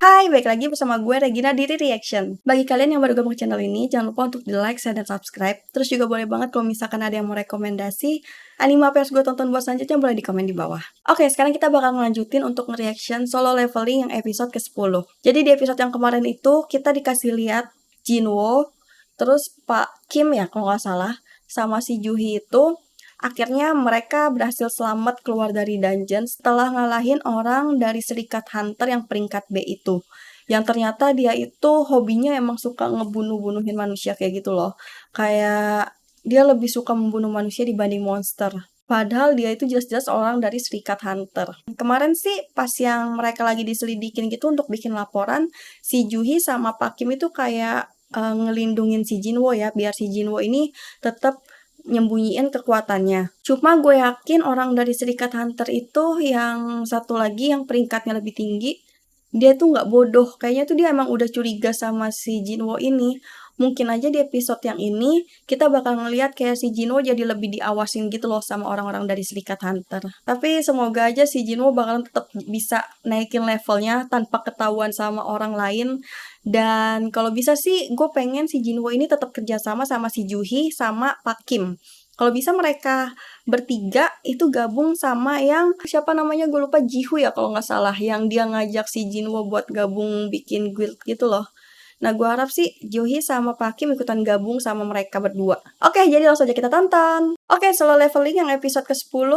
Hai, balik lagi bersama gue Regina di Reaction. Bagi kalian yang baru gabung ke channel ini, jangan lupa untuk di like, share, dan subscribe. Terus juga boleh banget kalau misalkan ada yang mau rekomendasi anime apa yang harus gue tonton buat selanjutnya, boleh di komen di bawah. Oke, sekarang kita bakal ngelanjutin untuk nge-reaction Solo Leveling yang episode ke-10. Jadi di episode yang kemarin itu, kita dikasih lihat Jinwoo, terus Pak Kim ya kalau nggak salah, sama si Juhi itu akhirnya mereka berhasil selamat keluar dari dungeon setelah ngalahin orang dari Serikat Hunter yang peringkat B itu. Yang ternyata dia itu hobinya emang suka ngebunuh-bunuhin manusia kayak gitu loh. Kayak dia lebih suka membunuh manusia dibanding monster. Padahal dia itu jelas-jelas orang dari Serikat Hunter. Kemarin sih pas yang mereka lagi diselidikin gitu untuk bikin laporan, si Juhi sama Pak Kim itu kayak ngelindungin si Jinwoo ya, biar si Jinwoo ini tetap nyembunyiin kekuatannya. Cuma gue yakin orang dari Serikat Hunter itu yang satu lagi yang peringkatnya lebih tinggi, dia tuh nggak bodoh. Kayaknya tuh dia emang udah curiga sama si Jinwoo ini. Mungkin aja di episode yang ini kita bakal ngeliat kayak si Jinwoo jadi lebih diawasin gitu loh sama orang-orang dari Serikat Hunter. Tapi semoga aja si Jinwoo bakalan tetap bisa naikin levelnya tanpa ketahuan sama orang lain. Dan kalau bisa sih gue pengen si Jinwoo ini tetap kerjasama sama si Juhi sama Pak Kim. Kalau bisa mereka bertiga itu gabung sama yang siapa namanya gue lupa, Jihu ya kalau nggak salah, yang dia ngajak si Jinwoo buat gabung bikin guild gitu loh. Nah gue harap sih Juhi sama Pak Kim ikutan gabung sama mereka berdua. Oke, jadi langsung aja kita tonton. Oke, Solo Leveling yang episode ke-10.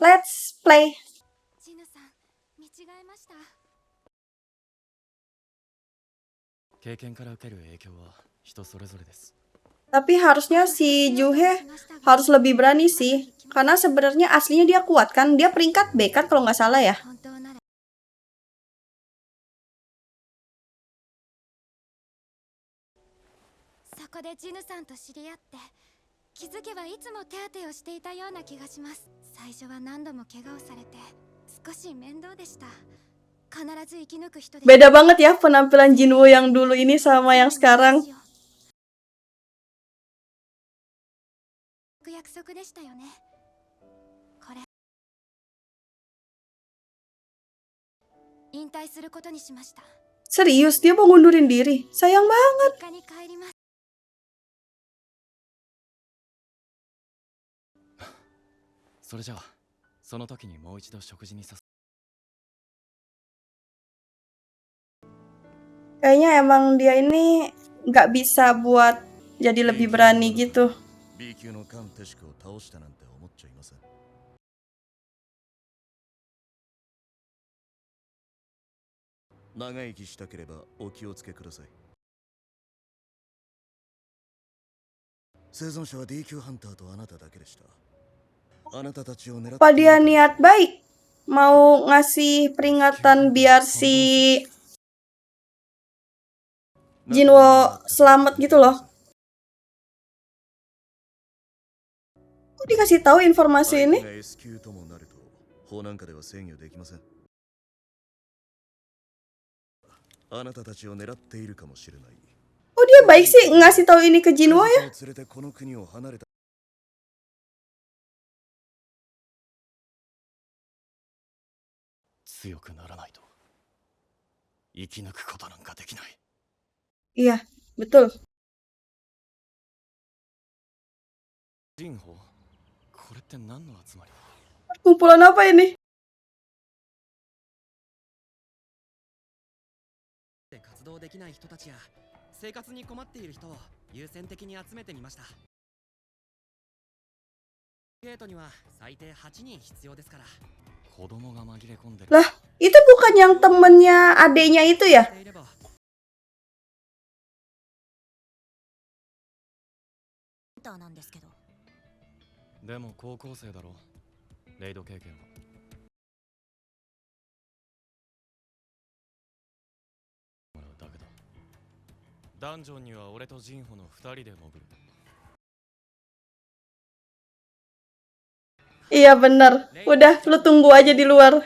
Let's play. Tapi harusnya si Juhe harus lebih berani sih. Karena sebenarnya aslinya dia kuat kan. Dia peringkat B kan kalau nggak salah ya. Beda banget ya penampilan Jinwoo yang dulu ini sama yang sekarang. Serius, dia mau ngundurin diri? Sayang banget. Kayaknya emang dia ini nggak bisa buat jadi lebih berani gitu. Apa dia niat baik? Mau ngasih peringatan biar si Jinwoo selamat gitu loh. Kok dikasih tahu informasi ini? Oh dia baik sih ngasih tahu ini ke Jinwoo ya? Iya, betul. Kumpulan apa ini? Lah, itu bukan yang temennya adenya itu ya? Iya bener. Udah, lu tunggu aja di luar.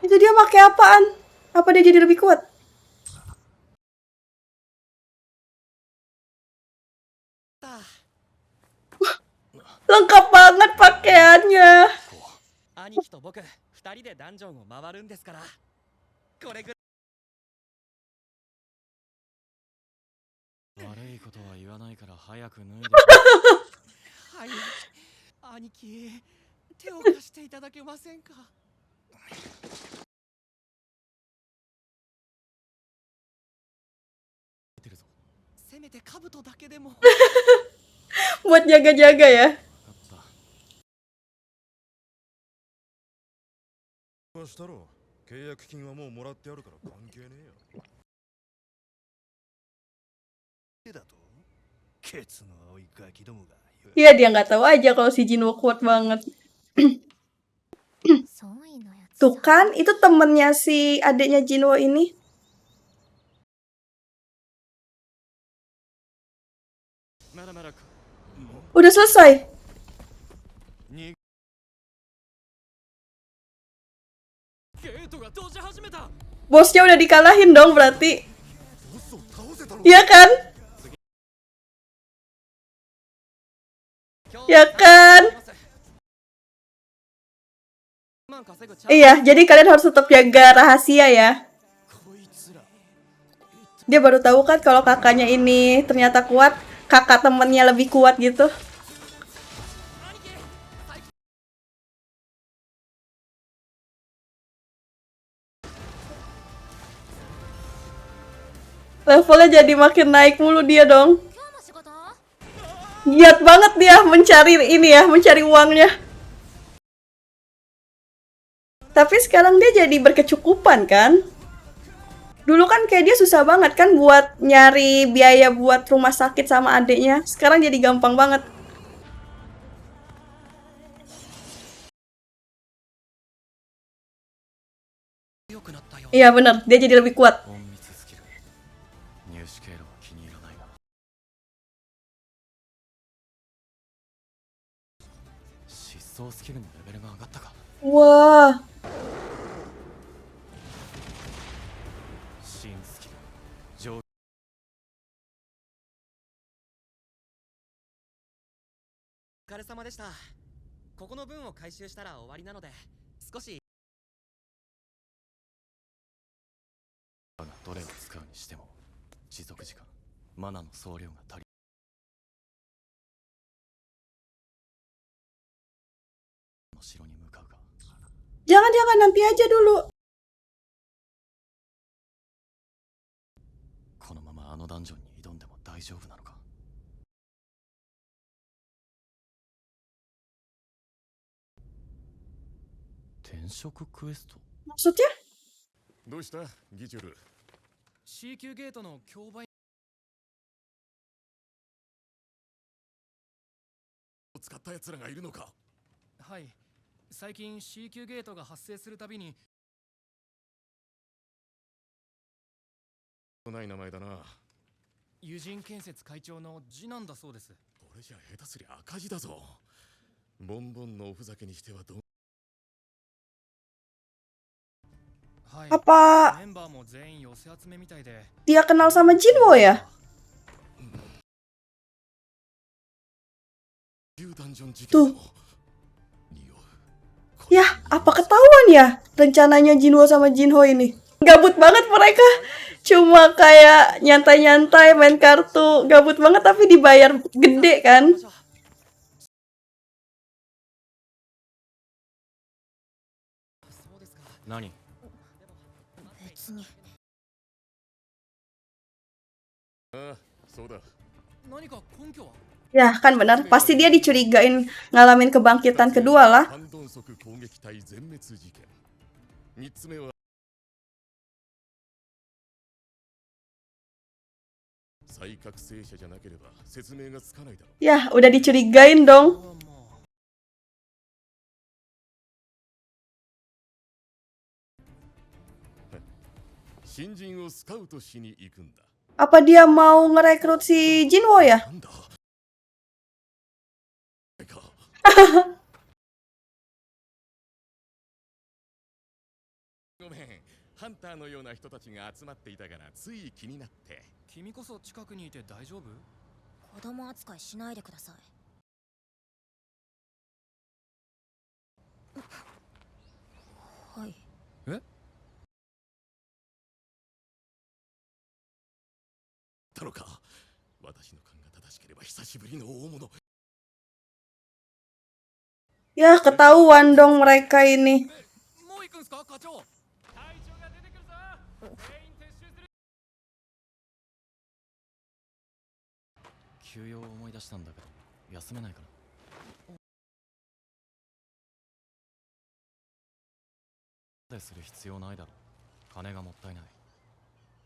Itu dia pakai apaan? Apa dia jadi lebih kuat? Lengkap banget pakaiannya. 兄貴と僕二人でダンジョンを回るんですから、これぐらい悪いことは言わないから早く脱いではい、兄貴手を貸していただけませんか。せめて兜だけでも。 Buat jaga-jaga ya. したろ。契約金はもうもらってあるから関係ねえよ。だとケツの青いガキどもが。Iya, dia nggak tahu aja kalau si Jinwoo kuat banget. Tuh kan, itu temennya si adiknya Jinwoo ini. Udah selesai. Bosnya udah dikalahin dong berarti. Iya kan? Ya kan? Iya, jadi kalian harus tetap jaga rahasia ya. Dia baru tahu kan kalau kakaknya ini ternyata kuat, kakak temennya lebih kuat gitu. Levelnya jadi makin naik mulu dia dong. Giat banget dia mencari ini ya, mencari uangnya. Tapi sekarang dia jadi berkecukupan kan? Dulu kan kayak dia susah banget kan buat nyari biaya buat rumah sakit sama adiknya. Sekarang jadi gampang banget. Iya bener, dia jadi lebih kuat. Wah. Jangan-jangan nanti aja dulu. Maksudnya? どうしたギチュル。 C 級ゲートの競売を使った奴らがいるのか。はい、最近 C 級ゲートが発生するたびに。ない名前だな。友人建設会長の次男だそうです。これじゃ下手すりゃ赤字だぞ。ボンボンのおふざけにしてはどう。 Apa dia kenal sama Jinwoo ya? Tuh. Yah, apa ketahuan ya rencananya Jinwoo sama Jinho ini? Gabut banget mereka. Cuma kayak nyantai-nyantai main kartu. Gabut banget tapi dibayar gede kan? Nani? Ya kan benar, pasti dia dicurigain ngalamin kebangkitan kedua lah. Ya, udah dicurigain dong. Apa dia mau ngerekrut si Jinwoo ya? ハンターのような人たちが集まっていたからつい気になって。君こそ近くにいて大丈夫？子供扱いしないでください。はい。え？たのか。私の勘が正しければ久しぶりの大物。Ya, ketahuan dong mereka ini. もう行くんすか課長？隊長が出てくるぞ。全員撤収する。休養を思い出したんだけど休めないかな。する必要ないだろ。金がもったいない。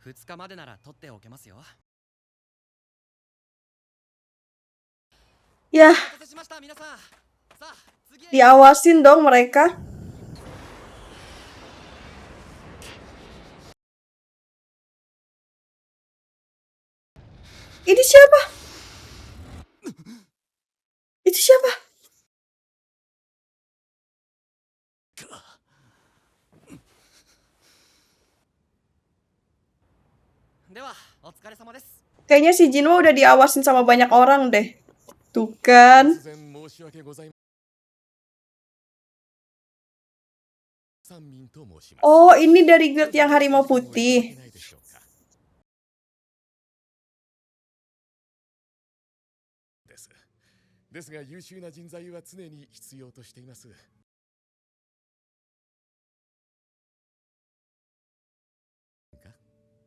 2日までなら取っておけますよ。 Ya, お待たせしました皆さん。さあ次へ。 diawasin dong mereka. Ini siapa? Itu siapa? Kayaknya si Jinwo udah diawasin sama banyak orang deh. Tuh kan. 突然申し訳ございません。三民と申します。 Oh, ini dari guild yang Harimau Putih. ですが優秀な人材は常に必要としています。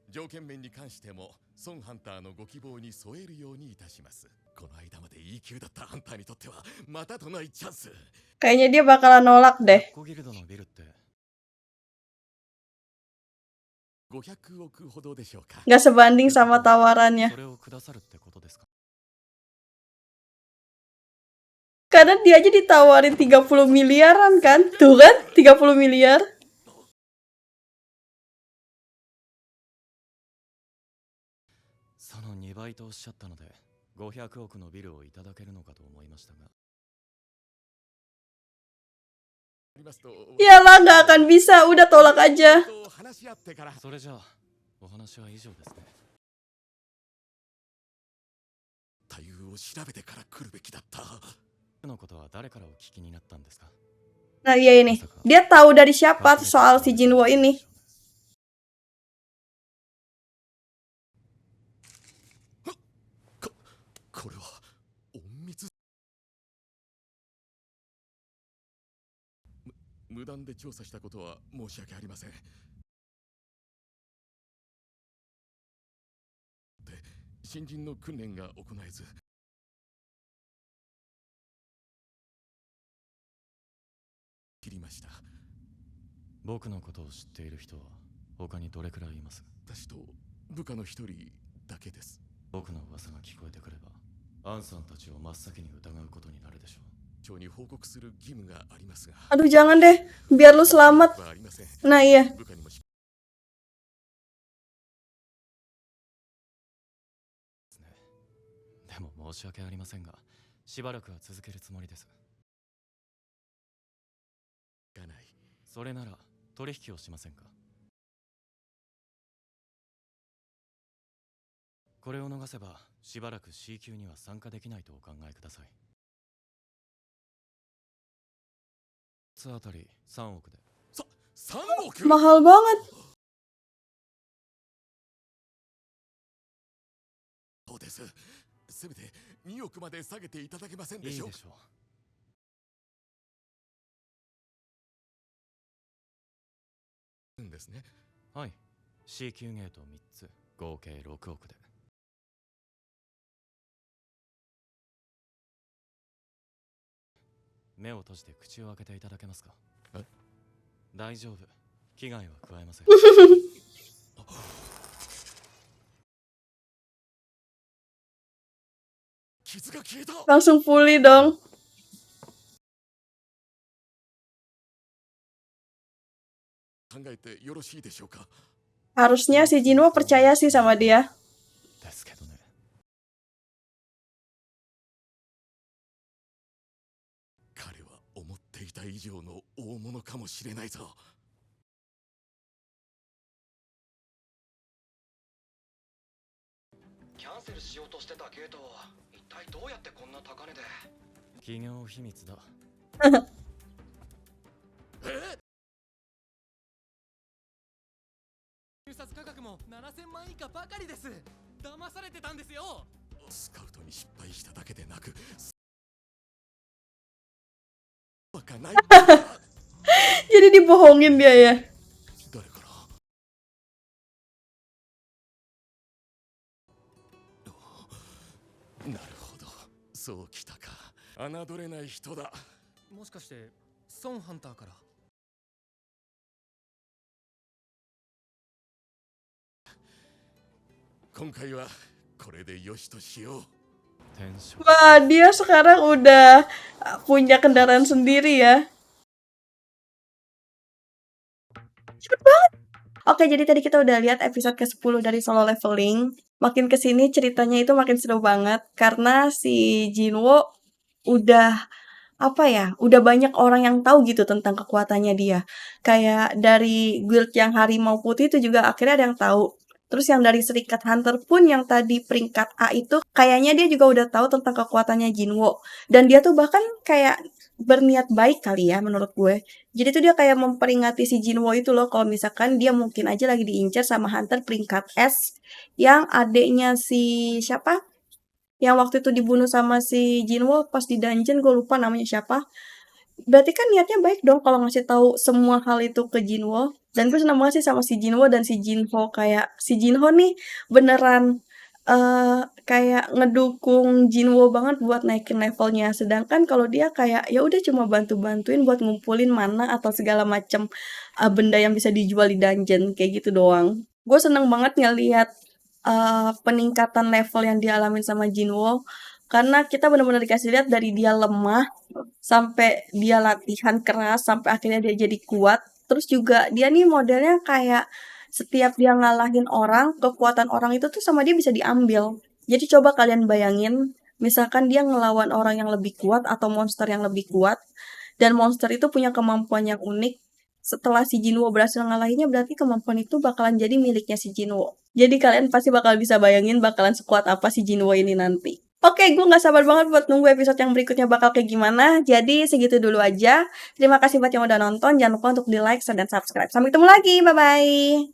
条件面に関しても孫ハンターのご希望に添えるようにいたします。この間まで E 級だったハンターにとってはまたとないチャンス。 Kayaknya dia bakalan nolak deh. 500億ほどでしょうか。 Nggak sebanding sama tawarannya. Karena dia aja ditawarin 30 miliaran kan? Tuh kan, 30 miliar. その2倍とおっしゃったので500億のビルをいただけるのかと思いましたが。 Iyalah, nggak akan bisa. Udah tolak aja. それじゃあお話は以上ですね。 対応を調べてから来るべきだった。 のことは誰からお聞きになったんですか？ Nah, iya ini. Dia tahu dari siapa soal si Jinwo ini. これは隠密。無断で調査したことは申し訳ありません。で、新人の訓練が行えず。 切りました。僕のことを知っている人は他にどれくらいいます？私と部下の一人だけです。僕の噂が聞こえてくればアンさんたちを真っ先に疑うことになるでしょう。長に報告する義務がありますが。 Aduh, jangan deh. Biar lu selamat. Nah, iya. でも申し訳ありませんがしばらくは続けるつもりです。 それなら取引をしませんか？これを逃せばしばらく C 級には参加できないとお考えください。つあたり3億で。3億 Mahal banget. そうです。せめて2億まで下げていただけませんでしょうか？いいでしょう。 ですね。はい。C 級ゲート3つ、合計6億で。目を閉じて口を開けていただけますか？え？大丈夫。危害は加えません。傷が消えた。 Langsung pulih dong. Harusnya si Jinwo percaya sih sama dia. ですけどね。彼は思っていた以上の大物かもしれないぞ。キャンセルしようとしてたゲート一体どうやってこんな高値で。企業秘密だ。入札価格も7000万以下ばかりです。騙されてたんですよ。スカウトに失敗しただけでなくわかない。 Jadi dibohongin dia ya. 誰からなるほど、そうきたか。侮れない人だ。もしかしてソンハンターから。今回はこれでよしとしよう。 転職。 Wah, dia sekarang udah punya kendaraan sendiri ya. Cepet banget. Oke, jadi tadi kita udah lihat episode ke-10 dari Solo Leveling. Makin kesini ceritanya itu makin seru banget karena si Jinwo udah apa ya, udah banyak orang yang tahu gitu tentang kekuatannya dia. Kayak dari guild yang Harimau Putih itu juga akhirnya ada yang tahu. Terus yang dari Serikat Hunter pun yang tadi peringkat A itu kayaknya dia juga udah tahu tentang kekuatannya Jinwo. Dan dia tuh bahkan kayak berniat baik kali ya menurut gue. Jadi tuh dia kayak memperingati si Jinwo itu loh kalau misalkan dia mungkin aja lagi diincar sama Hunter peringkat S yang adeknya si siapa? Yang waktu itu dibunuh sama si Jinwo pas di dungeon, gue lupa namanya siapa. Berarti kan niatnya baik dong kalau ngasih tahu semua hal itu ke Jinwo. Dan gue senang banget sih sama si Jinwo dan si Jinho, kayak si Jinho nih beneran kayak ngedukung Jinwo banget buat naikin levelnya. Sedangkan kalau dia kayak ya udah cuma bantu-bantuin buat ngumpulin mana atau segala macam benda yang bisa dijual di dungeon kayak gitu doang. Gue seneng banget ngeliat peningkatan level yang dialamin sama Jinwo karena kita benar-benar dikasih lihat dari dia lemah sampai dia latihan keras sampai akhirnya dia jadi kuat. Terus juga dia nih modelnya kayak setiap dia ngalahin orang, kekuatan orang itu tuh sama dia bisa diambil. Jadi coba kalian bayangin, misalkan dia ngelawan orang yang lebih kuat atau monster yang lebih kuat, dan monster itu punya kemampuan yang unik. Setelah si Jinwo berhasil ngalahinnya, berarti kemampuan itu bakalan jadi miliknya si Jinwo. Jadi kalian pasti bakal bisa bayangin bakalan sekuat apa si Jinwo ini nanti. Oke, gue gak sabar banget buat nunggu episode yang berikutnya bakal kayak gimana. Jadi segitu dulu aja. Terima kasih buat yang udah nonton. Jangan lupa untuk di like, share, dan subscribe. Sampai ketemu lagi. Bye-bye.